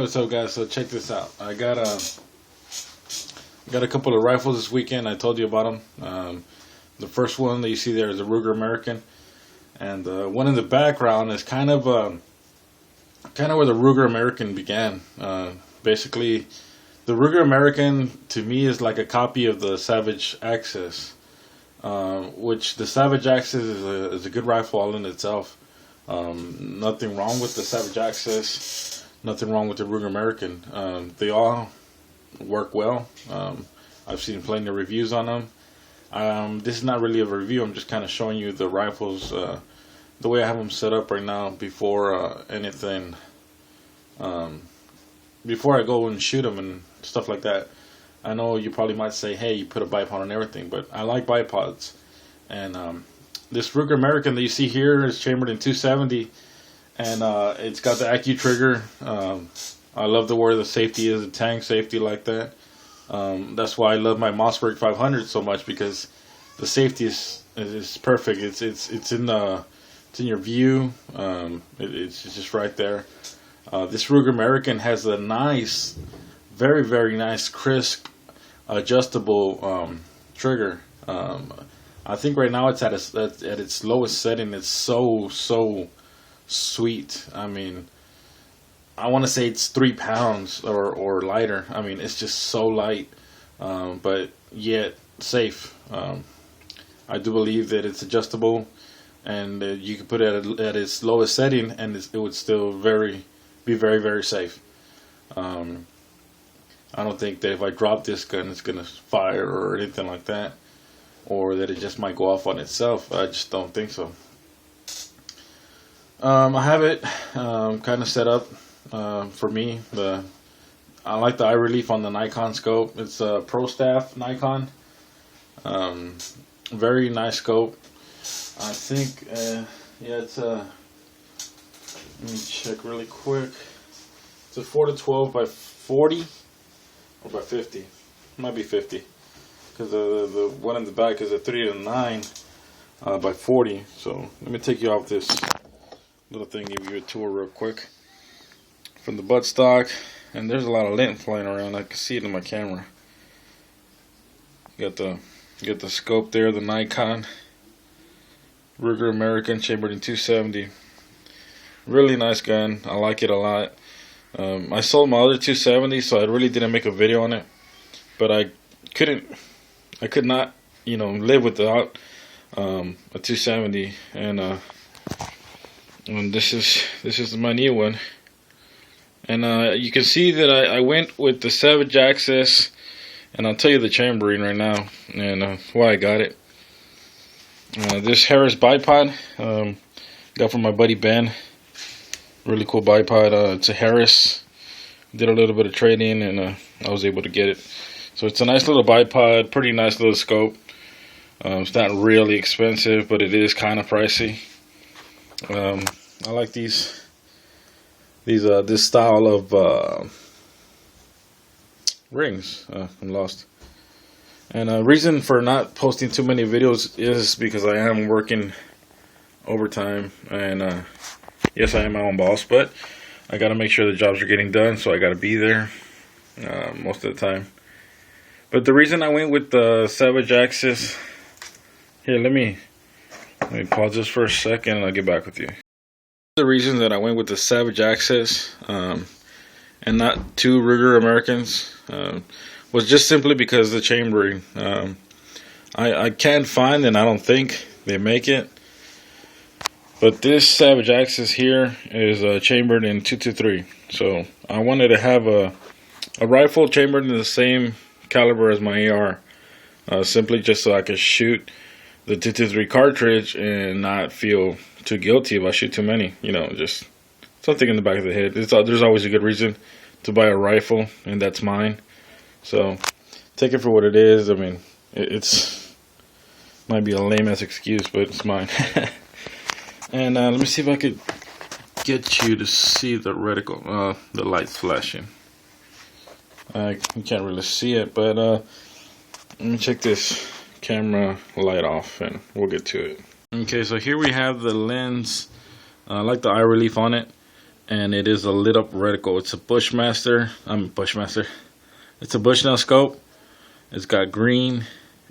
What's up, guys? So check this out. I got a couple of rifles this weekend. I told you about them. The first one that you see there is a Ruger American, and one in the background is kind of where the Ruger American began. Basically, the Ruger American to me is like a copy of the Savage Axis, which the Savage Axis is a good rifle all in itself. Nothing wrong with the Savage Axis. Nothing wrong with the Ruger American. They all work well. I've seen plenty of reviews on them. This is not really a review. I'm just kind of showing you the rifles the way I have them set up right now before anything. Before I go and shoot them and stuff like that. I know you probably might say, hey, you put a bipod on everything, but I like bipods. And this Ruger American that you see here is chambered in 270, and it's got the AccuTrigger trigger. I love to where the safety is, a tank safety like that. That's why I love my Mossberg 500 so much, because the safety is perfect. It's in your view. It's just right there. This Ruger American has a nice, very, very nice, crisp, adjustable trigger. I think right now it's at its lowest setting. It's so sweet. I mean, I want to say it's 3 pounds or lighter. I mean, it's just so light, but yet safe. I do believe that it's adjustable, and you can put it at its lowest setting, and it would still be very, very safe. I don't think that if I drop this gun, it's gonna fire or anything like that, or that it just might go off on itself. I just don't think so. I have it kind of set up for me. I like the eye relief on the Nikon scope. It's a Pro Staff Nikon. Very nice scope. I think, yeah, it's a. Let me check really quick. It's a 4-12 by 40 or by 50. It might be 50, because the one in the back is a 3-9 by 40. So let me take you off this little thing, give you a tour real quick from the buttstock. And there's a lot of lint flying around. I can see it in my camera. Got the scope there, the Nikon Ruger American, chambered in 270. Really nice gun. I like it a lot. I sold my other 270, so I really didn't make a video on it. But I could not, live without a 270. And this is my new one. And you can see that I went with the Savage Axis, and I'll tell you the chambering right now and why I got it. This Harris bipod, got from my buddy Ben. Really cool bipod. It's a Harris. Did a little bit of trading, and I was able to get it. So it's a nice little bipod, pretty nice little scope. It's not really expensive, but it is kind of pricey. I like this style of rings. I'm lost. And reason for not posting too many videos is because I am working overtime, and yes, I am my own boss, but I gotta make sure the jobs are getting done, so I gotta be there most of the time. But the reason I went with the Savage Axis, here, let me pause this for a second, and I'll get back with you. The reason that I went with the Savage Axis and not 2 Ruger Americans was just simply because the chambering. I can't find, and I don't think they make it, but this Savage Axis here is chambered in 223. So I wanted to have a rifle chambered in the same caliber as my AR, simply just so I could shoot the 223 cartridge and not feel too guilty if I shoot too many. Just something in the back of the head. There's always a good reason to buy a rifle, and that's mine. So take it for what it is. I mean, it's might be a lame ass excuse, but it's mine. And let me see if I could get you to see the reticle. The light's flashing. You can't really see it, but let me check this camera light off, and we'll get to it. Okay, so here we have the lens. I like the eye relief on it. and it is a lit up reticle. It's a Bushmaster. It's a Bushnell scope. It's got green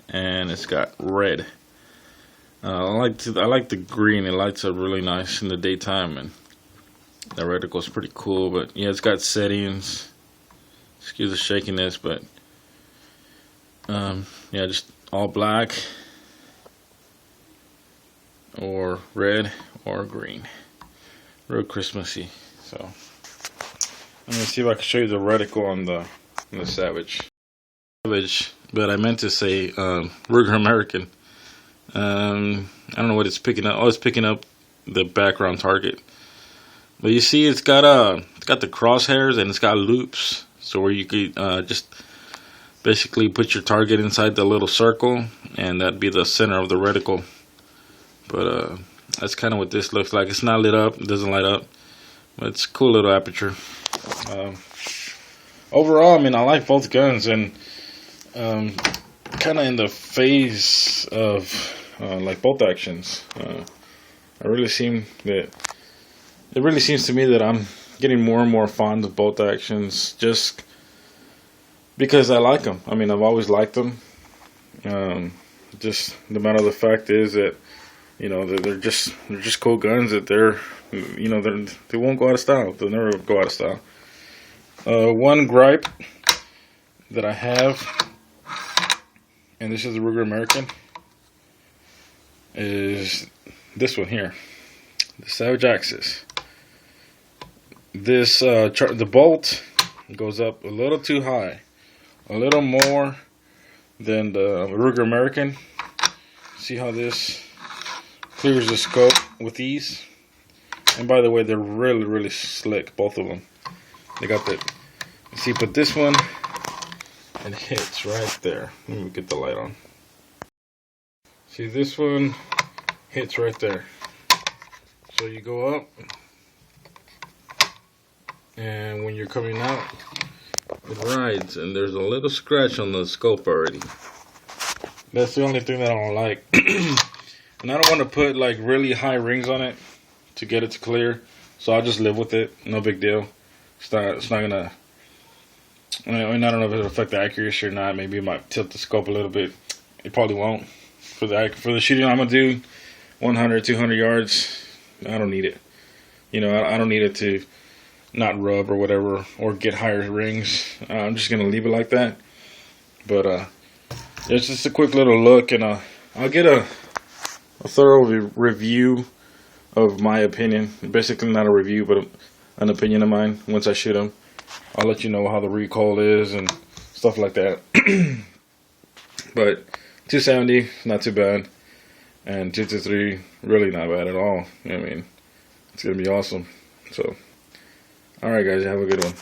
and it's got red. I like the green. It lights up really nice in the daytime, and the reticle is pretty cool. But yeah, it's got settings. Excuse the shakiness, but yeah, just all black or red or green. Real Christmassy. So let me see if I can show you the reticle on the Savage. But I meant to say Ruger American. I don't know what it's picking up. Oh, it's picking up the background target. But you see, it's got the crosshairs and it's got loops, so where you could just basically put your target inside the little circle, and that'd be the center of the reticle. But that's kind of what this looks like. It's not lit up. It doesn't light up, but it's a cool little aperture. Overall, I mean, I like both guns, and kind of in the phase of like bolt actions. It really seems to me that I'm getting more and more fond of bolt actions, just because I like them. I mean, I've always liked them. Just the matter of the fact is that, you know, they're just cool guns, that they won't go out of style. They'll never go out of style. One gripe that I have, and this is the Ruger American, is this one here, the Savage Axis. This the bolt goes up a little too high, a little more than the Ruger American. See how this clears the scope with ease? And by the way, they're really slick, both of them. They got the, see, but this one, it hits right there. Let me get the light on. See, this one hits right there. So you go up, and when you're coming out, it rides, and there's a little scratch on the scope already. That's the only thing that I don't like. And I don't want to put like really high rings on it to get it to clear, so I'll just live with it. No big deal. It's not gonna, I mean, I don't know if it'll affect the accuracy or not. Maybe it might tilt the scope a little bit. It probably won't. For the shooting I'm gonna do, 100, 200 yards, I don't need it. You know, I don't need it to not rub or whatever, or get higher rings. I'm just gonna leave it like that. But it's just a quick little look, and I'll get a thorough review of my opinion. Basically not a review, but an opinion of mine. Once I shoot them, I'll let you know how the recoil is and stuff like that. But 270, not too bad, and 223, really not bad at all. I mean, it's gonna be awesome. So, all right, guys, have a good one.